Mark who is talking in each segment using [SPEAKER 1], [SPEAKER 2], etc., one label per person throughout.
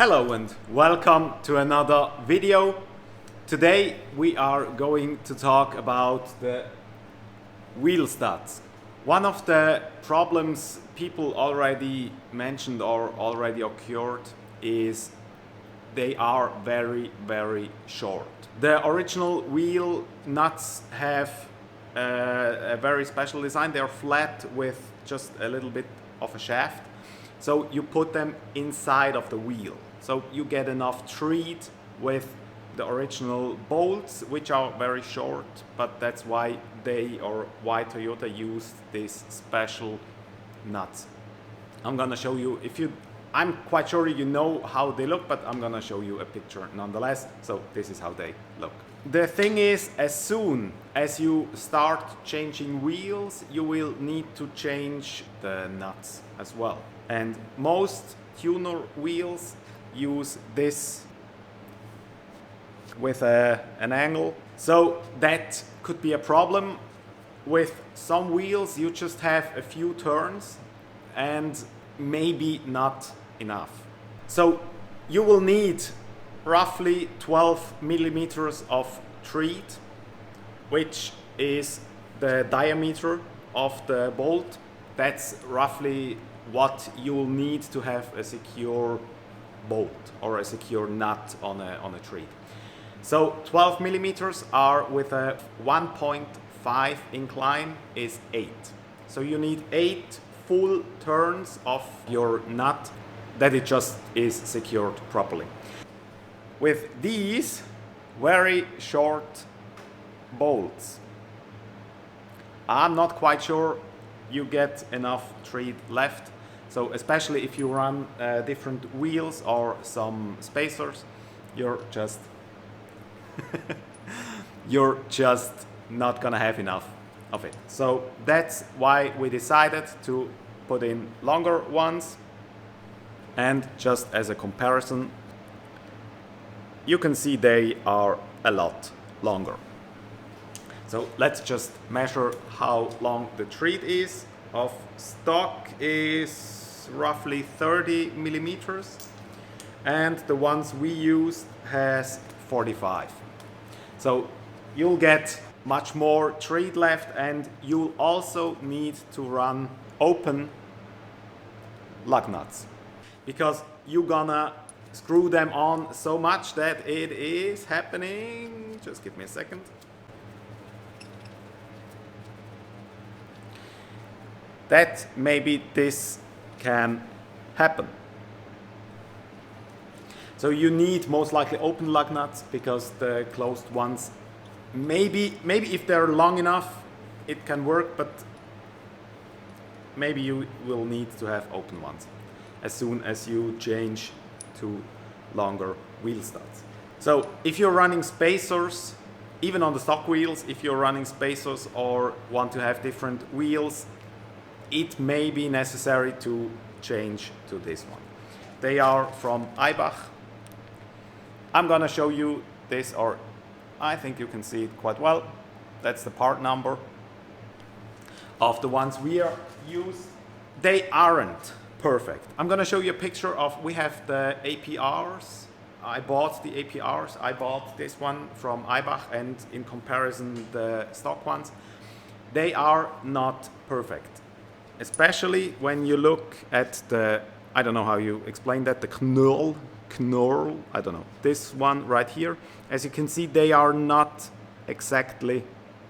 [SPEAKER 1] Hello and welcome to another video. Today we are going to talk about the wheel studs. One of the problems people already mentioned or already occurred is they are very short. The original wheel nuts have a very special design. They are flat with just a little bit of a shaft. So you put them inside of the wheel. So you get enough tread with the original bolts, which are very short, but that's why Toyota used these special nuts. I'm gonna show you, I'm quite sure you know how they look, but I'm gonna show you a picture nonetheless. So this is how they look. The thing is, as soon as you start changing wheels, you will need to change the nuts as well. And most tuner wheels use this with an angle. So that could be a problem. With some wheels you just have a few turns and maybe not enough. So you will need roughly 12 millimeters of tread, which is the diameter of the bolt. That's roughly what you will need to have a secure bolt or a secure nut on a tread. So 12 millimeters are with a 1.5 incline is 8. So you need 8 full turns of your nut that it just is secured properly. With these very short bolts, I'm not quite sure you get enough tread left. So especially if you run different wheels or some spacers, you're just not gonna have enough of it. So that's why we decided to put in longer ones. And just as a comparison, you can see they are a lot longer. So let's just measure how long the tread is. Of stock is roughly 30 millimeters, and the ones we used has 45. So you'll get much more tread left, and you'll also need to run open lug nuts because you're gonna screw them on so much that it is happening. Just give me a second. That maybe this can happen. So you need most likely open lug nuts because the closed ones, maybe if they're long enough, it can work, but maybe you will need to have open ones as soon as you change to longer wheel studs. So if you're running spacers, even on the stock wheels, if you're running spacers or want to have different wheels, it may be necessary to change to this one. They are from Eibach. I'm gonna show you this, or I think you can see it quite well. That's the part number of the ones we are used. They aren't perfect. I'm gonna show you a picture of, we have the APRs. I bought the APRs. I bought this one from Eibach, and in comparison the stock ones, they are not perfect. Especially when you look at the, I don't know how you explain that, the knurl, I don't know. This one right here, as you can see, they are not exactly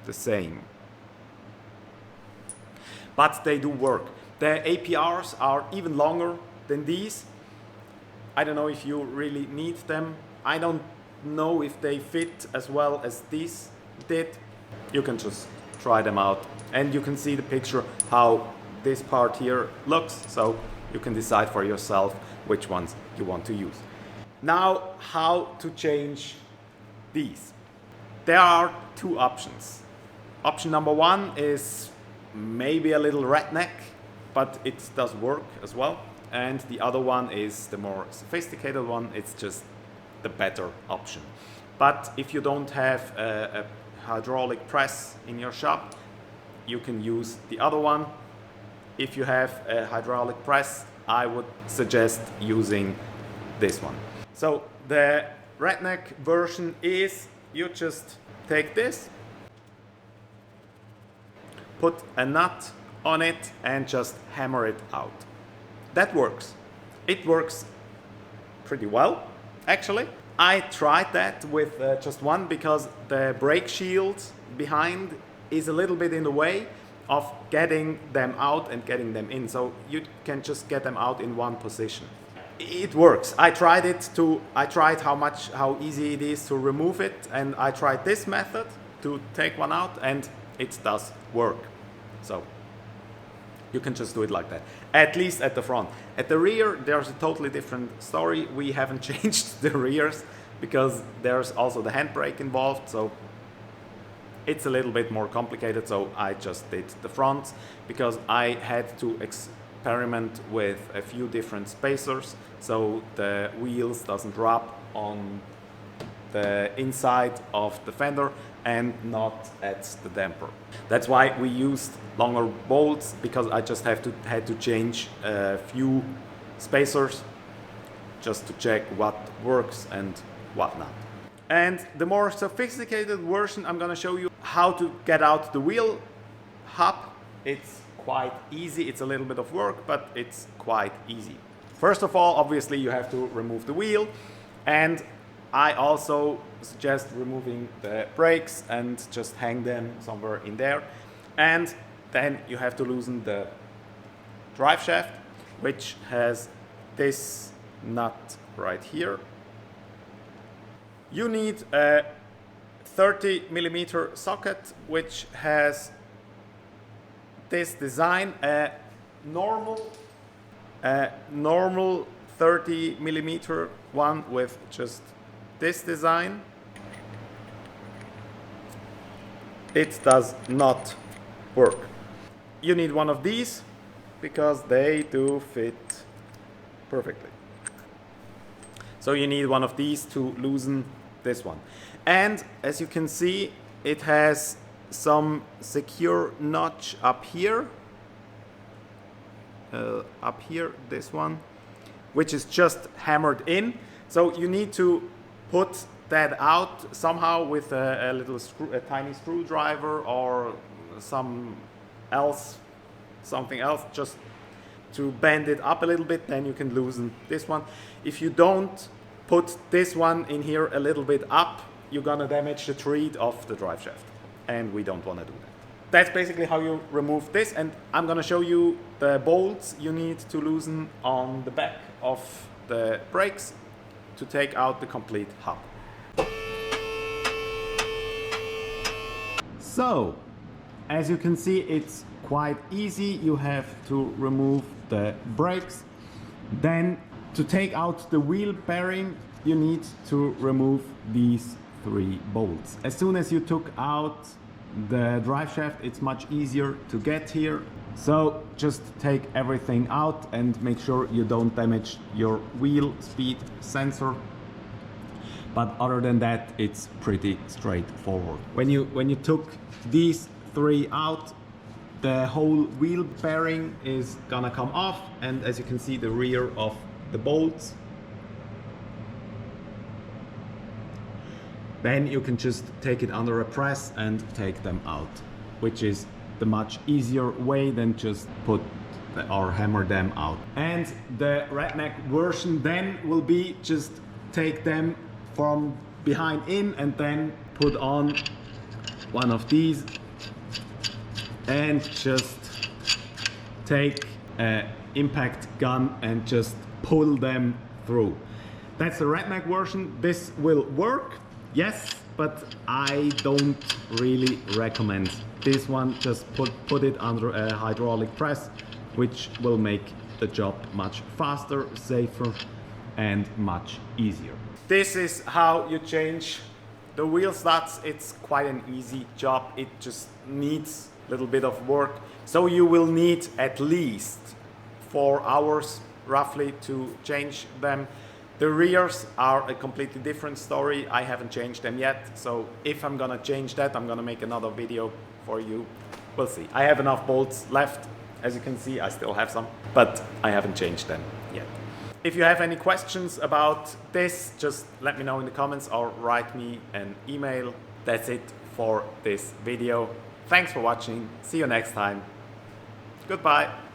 [SPEAKER 1] the same. But they do work. The APRs are even longer than these. I don't know if you really need them. I don't know if they fit as well as these did. You can just try them out, and you can see the picture how this part here looks, so you can decide for yourself which ones you want to use. Now, how to change these? There are two options. Option number one is maybe a little redneck, but it does work as well. And the other one is the more sophisticated one. It's just the better option. But if you don't have a hydraulic press in your shop, you can use the other one. If you have a hydraulic press, I would suggest using this one. So the redneck version is you just take this, put a nut on it and just hammer it out. That works. It works pretty well, actually. I tried that with just one because the brake shield behind is a little bit in the way of getting them out and getting them in. So you can just get them out in one position. It works. I tried how easy it is to remove it, and I tried this method to take one out, and it does work. So you can just do it like that, at least at the front. At the rear, there's a totally different story. We haven't changed the rears because there's also the handbrake involved, so it's a little bit more complicated. So I just did the front because I had to experiment with a few different spacers so the wheels doesn't rub on the inside of the fender and not at the damper. That's why we used longer bolts, because I just had to change a few spacers just to check what works and what not. And the more sophisticated version, I'm gonna show you how to get out the wheel hub. It's quite easy. It's a little bit of work, but it's quite easy. First of all, obviously you have to remove the wheel, and I also suggest removing the brakes and just hang them somewhere in there. And then you have to loosen the drive shaft, which has this nut right here. You need a 30mm socket, which has this design, a normal 30mm one with just this design. It does not work. You need one of these because they do fit perfectly. So you need one of these to loosen this one. And as you can see, it has some secure notch up here, this one, which is just hammered in. So you need to put that out somehow with a tiny screwdriver or something else, just to bend it up a little bit. Then you can loosen this one. If you don't put this one in here a little bit up, you're gonna damage the tread of the drive shaft, and we don't want to do that. That's basically how you remove this, and I'm gonna show you the bolts you need to loosen on the back of the brakes to take out the complete hub. So, as you can see, it's quite easy. You have to remove the brakes. Then, to take out the wheel bearing, you need to remove these 3 bolts. As soon as you took out the drive shaft, it's much easier to get here. So just take everything out and make sure you don't damage your wheel speed sensor. But other than that, it's pretty straightforward. When you took these 3 out, the whole wheel bearing is gonna come off, and as you can see, the rear of the bolts. Then you can just take it under a press and take them out, which is the much easier way than just put or hammer them out. And the redneck version then will be just take them from behind in and then put on one of these and just take an impact gun and just pull them through. That's the redneck version. This will work, yes, but I don't really recommend this one. Just put it under a hydraulic press, which will make the job much faster, safer, and much easier. This is how you change the wheel studs. It's quite an easy job. It just needs a little bit of work. So you will need at least 4 hours roughly to change them. The rears are a completely different story. I haven't changed them yet. So if I'm gonna change that, I'm gonna make another video for you. We'll see. I have enough bolts left. As you can see, I still have some, but I haven't changed them yet. If you have any questions about this, just let me know in the comments or write me an email. That's it for this video. Thanks for watching. See you next time. Goodbye.